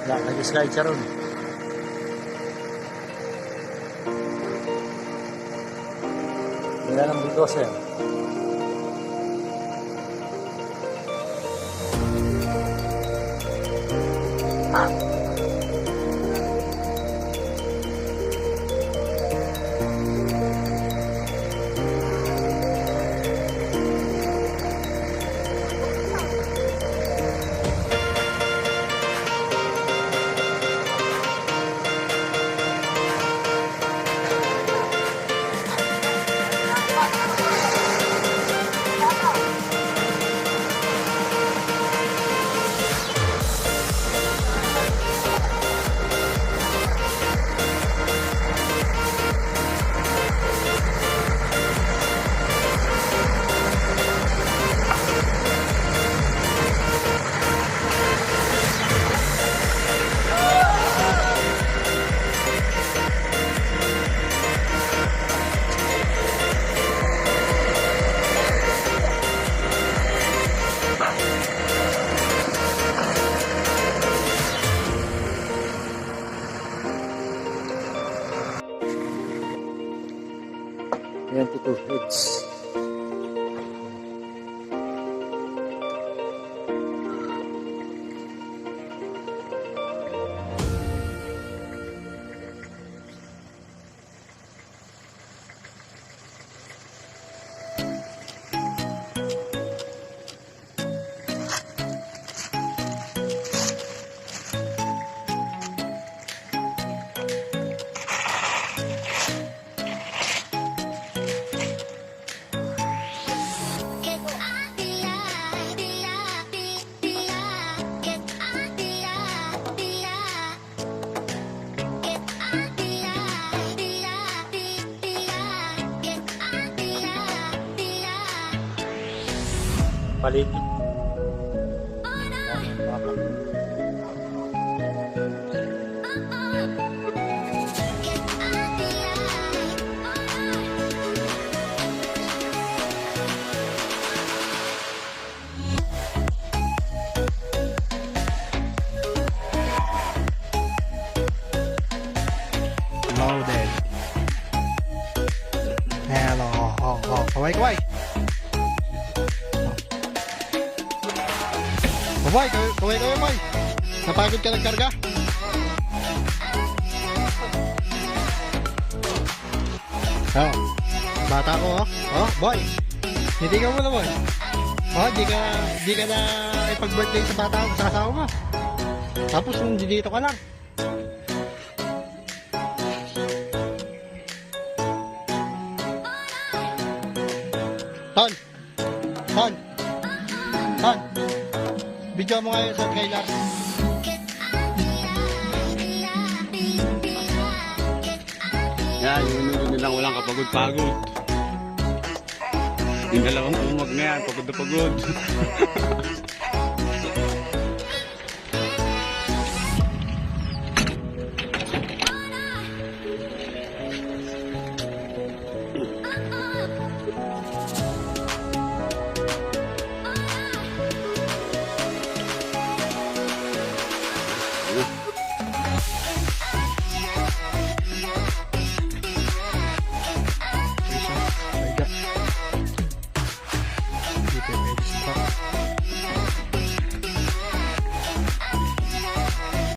Nag-slide siya ron. Wala ng bulldozer. Ayan, 2 heads. Paligid. Loaded. Hello. Kaway. Kaway, boy. Napagod ka nagkarga? Oh, bata ko, oh. Oh, boy. Hindi ka muna, boy. Oh, di ka na ipag-birthday sa bata ko sa asawa mo. Tapos, dito ka lang. Ton. Video mo ngayon sa trailer. Yan, yung nunod nilang walang kapagod-pagod. Yung dalawang umag na yan, pagod na pagod.